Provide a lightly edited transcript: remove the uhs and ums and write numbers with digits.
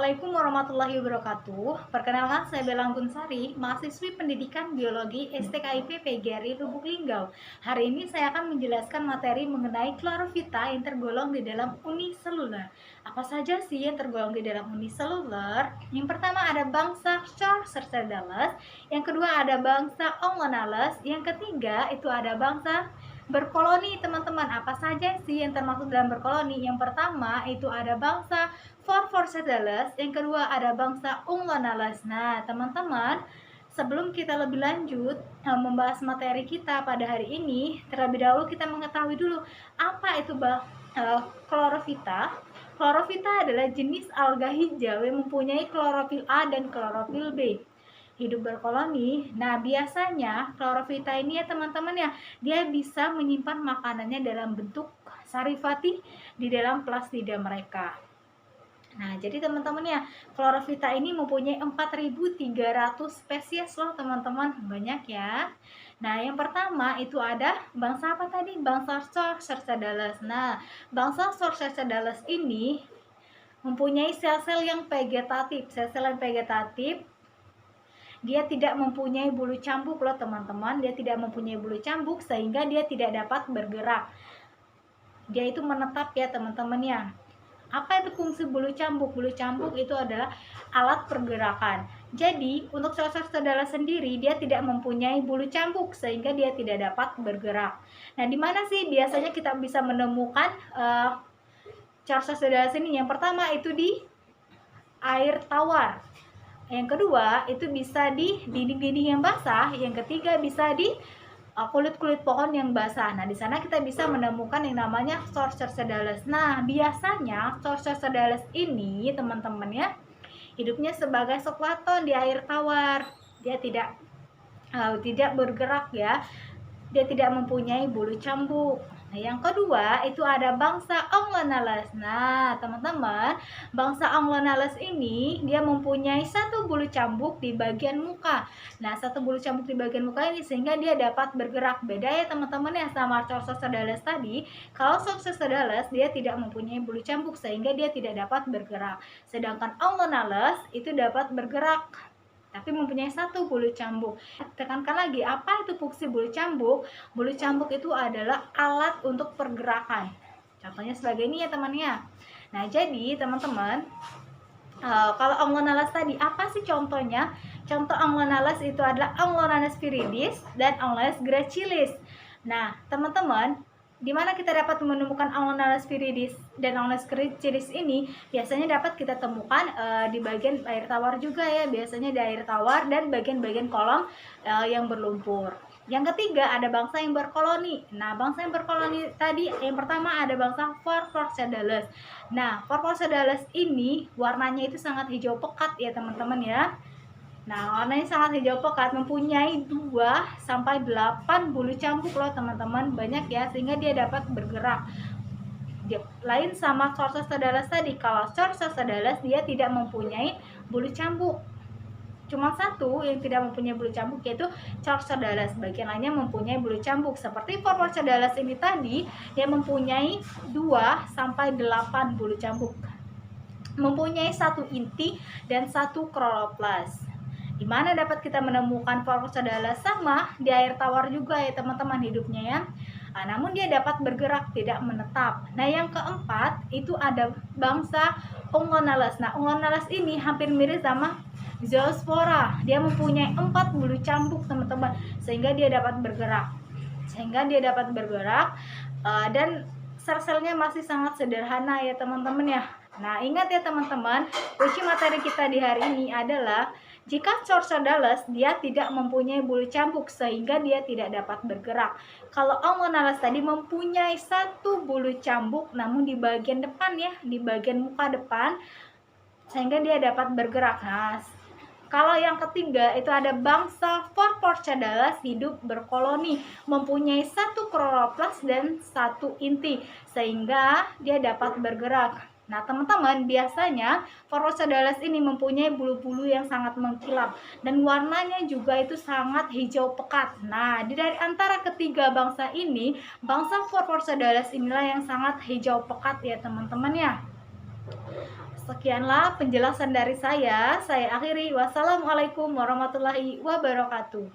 Assalamualaikum warahmatullahi wabarakatuh. Perkenalkan, saya Bella Anggunsari, mahasiswi Pendidikan Biologi STKIP PGRI Lubuk Linggau. Hari ini saya akan menjelaskan materi mengenai klorofita yang tergolong di dalam uniseluler. Apa saja sih yang tergolong di dalam uniseluler? Yang pertama ada bangsa Chorcercidales, yang kedua ada bangsa Ongonales, yang ketiga itu ada bangsa berkoloni. Teman-teman, apa saja sih yang termasuk dalam berkoloni? Yang pertama itu ada bangsa Phorphorcetes, yang kedua ada bangsa Unguanales. Nah, teman-teman, sebelum kita lebih lanjut membahas materi kita pada hari ini, terlebih dahulu kita mengetahui dulu apa itu klorofita. Klorofita adalah jenis alga hijau yang mempunyai klorofil A dan klorofil B. Hidup berkoloni. Nah, biasanya klorofita ini ya teman-teman ya, dia bisa menyimpan makanannya dalam bentuk sarifati di dalam plastida mereka. Nah, jadi teman-teman ya, klorofita ini mempunyai 4.300 spesies loh teman-teman, banyak ya. Nah, yang pertama itu ada bangsa apa tadi? Bangsa Chorcercidales. Nah, bangsa Chorcercidales ini mempunyai sel-sel yang vegetatif. Sel-sel yang vegetatif, dia tidak mempunyai bulu cambuk loh teman-teman. Dia tidak mempunyai bulu cambuk sehingga dia tidak dapat bergerak. Dia itu menetap ya teman-teman ya. Apa itu fungsi bulu cambuk? Bulu cambuk itu adalah alat pergerakan. Jadi untuk Chorcercidales sendiri dia tidak mempunyai bulu cambuk sehingga dia tidak dapat bergerak. Nah, di mana sih biasanya kita bisa menemukan Chorcercidales ini? Yang pertama itu di air tawar. Yang kedua itu bisa di dinding-dinding yang basah. Yang ketiga bisa di kulit-kulit pohon yang basah. Nah, di sana kita bisa menemukan yang namanya Chorcercidales. Nah, biasanya Chorcercidales ini, teman-teman ya, hidupnya sebagai zooplankton di air tawar. Dia tidak bergerak ya. Dia tidak mempunyai bulu cambuk. Nah, yang kedua itu ada bangsa Ongonales. Nah, teman-teman, bangsa Ongonales ini dia mempunyai satu bulu cambuk di bagian muka. Nah, satu bulu cambuk di bagian muka ini sehingga dia dapat bergerak. Beda ya teman-teman ya sama Chorcercidales tadi. Kalau Chorcercidales dia tidak mempunyai bulu cambuk sehingga dia tidak dapat bergerak. Sedangkan Ongonales itu dapat bergerak tapi mempunyai satu bulu cambuk. Tekankan lagi, apa itu fungsi bulu cambuk? Bulu cambuk itu adalah alat untuk pergerakan. Contohnya sebagai ini ya teman-teman. Nah, jadi teman-teman, kalau Ongonales tadi, apa sih contohnya? Contoh Ongonales itu adalah Ongonales viridis dan Ongonales gracilis. Nah, teman-teman, di mana kita dapat menemukan Ongonales viridis dan Ongonales gracilis ini? Biasanya dapat kita temukan di bagian air tawar juga ya, biasanya di air tawar dan bagian-bagian kolam yang berlumpur. Yang ketiga ada bangsa yang berkoloni. Nah, bangsa yang berkoloni tadi yang pertama ada bangsa Phorphorcetes. Nah, Phorphorcetes ini warnanya itu sangat hijau pekat ya teman-teman ya. Nah, warnanya sangat hijau pekat, mempunyai 2 sampai 8 bulu cambuk loh teman-teman, banyak ya, sehingga dia dapat bergerak. Lain sama Chorcercidales tadi, kalau Chorcercidales dia tidak mempunyai bulu cambuk. Cuma satu yang tidak mempunyai bulu cambuk yaitu Chorcercidales, bagian lainnya mempunyai bulu cambuk. Seperti Phorphorcetes ini tadi, dia mempunyai 2 sampai 8 bulu cambuk. Mempunyai satu inti dan satu kloroplas. Di mana dapat kita menemukan Phorphorcetes? Sama di air tawar juga ya teman-teman hidupnya ya. Nah, namun dia dapat bergerak, tidak menetap. Nah, yang keempat itu ada bangsa Ongonales. Nah, Ongonales ini hampir mirip sama Zoospora. Dia mempunyai 4 bulu cambuk teman-teman, sehingga dia dapat bergerak. Dan sel-selnya masih sangat sederhana ya teman-teman ya. Nah, ingat ya teman-teman, kunci materi kita di hari ini adalah jika Chorcercidales dia tidak mempunyai bulu cambuk sehingga dia tidak dapat bergerak. Kalau Ongonales tadi mempunyai satu bulu cambuk namun di bagian depan ya, di bagian muka depan sehingga dia dapat bergerak. Nah, kalau yang ketiga itu ada bangsa Phorphorcetes hidup berkoloni, mempunyai satu kloroplas dan satu inti sehingga dia dapat bergerak. Nah, teman-teman, biasanya Phorphorcetes ini mempunyai bulu-bulu yang sangat mengkilap dan warnanya juga itu sangat hijau pekat. Nah, dari antara ketiga bangsa ini, bangsa Phorphorcetes inilah yang sangat hijau pekat ya teman-teman ya. Sekianlah penjelasan dari saya akhiri. Wassalamualaikum warahmatullahi wabarakatuh.